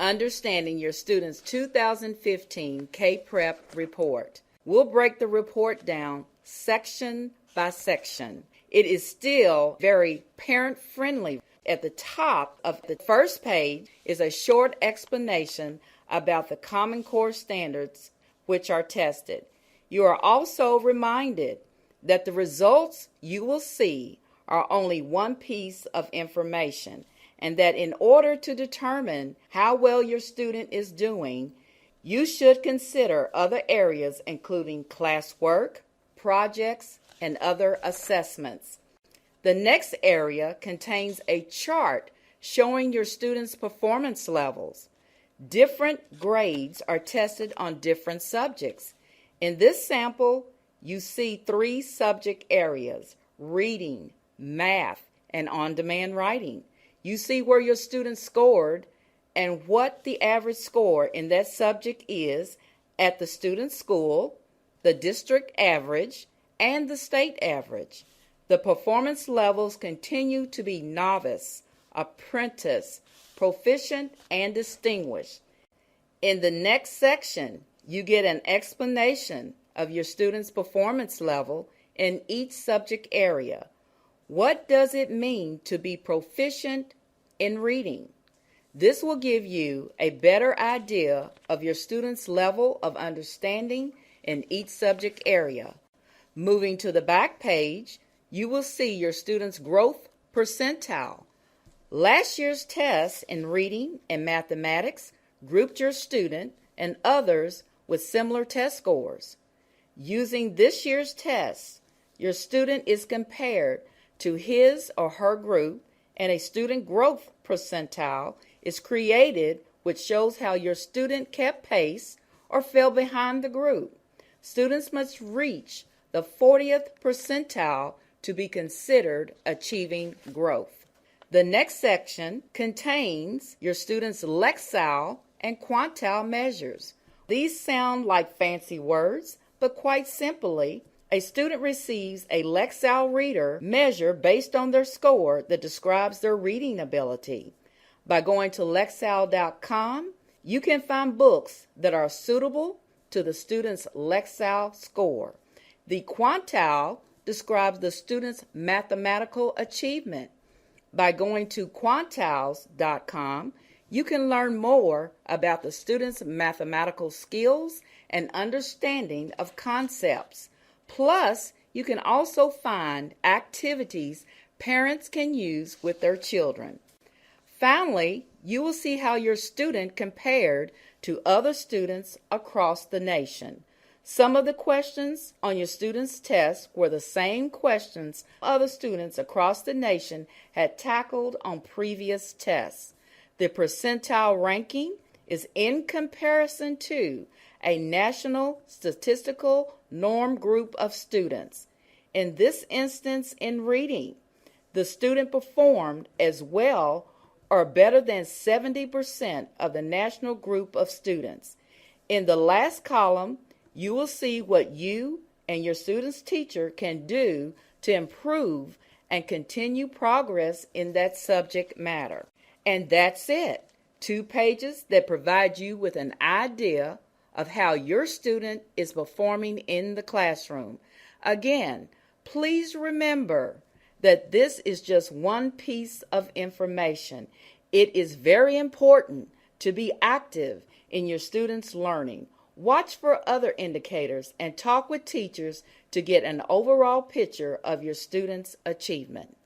Understanding your students' 2015 K-Prep report. We'll break the report down section by section. It is still very parent-friendly. At the top of the first page is a short explanation about the Common Core standards which are tested. You are also reminded that the results you will see are only one piece of information, and that in order to determine how well your student is doing, you should consider other areas including classwork, projects, and other assessments. The next area contains a chart showing your students' performance levels. Different grades are tested on different subjects. In this sample, you see 3 subject areas: reading, math, and on-demand writing. You see where your students scored and what the average score in that subject is at the student school, the district average, and the state average. The performance levels continue to be novice, apprentice, proficient, and distinguished. In the next section, you get an explanation of your student's performance level in each subject area. What does it mean to be proficient in reading? This will give you a better idea of your student's level of understanding in each subject area. Moving to the back page, you will see your student's growth percentile. Last year's tests in reading and mathematics grouped your student and others with similar test scores. Using this year's test, your student is compared to his or her group, and a student growth percentile is created which shows how your student kept pace or fell behind the group. Students must reach the 40th percentile to be considered achieving growth. The next section contains your students' Lexile and Quantile measures. These sound like fancy words, but quite simply, a student receives a Lexile reader measure based on their score that describes their reading ability. By going to Lexile.com, you can find books that are suitable to the student's Lexile score. The Quantile describes the student's mathematical achievement. By going to Quantiles.com, you can learn more about the student's mathematical skills and understanding of concepts. Plus, you can also find activities parents can use with their children. Finally, you will see how your student compared to other students across the nation. Some of the questions on your students' test were the same questions other students across the nation had tackled on previous tests. The percentile ranking is in comparison to a national statistical norm group of students. In this instance, in reading, the student performed as well or better than 70% of the national group of students. In the last column, you will see what you and your student's teacher can do to improve and continue progress in that subject matter. And that's it. 2 pages that provide you with an idea of how your student is performing in the classroom. Again, please remember that this is just one piece of information. It is very important to be active in your students' learning. Watch for other indicators and talk with teachers to get an overall picture of your students' achievement.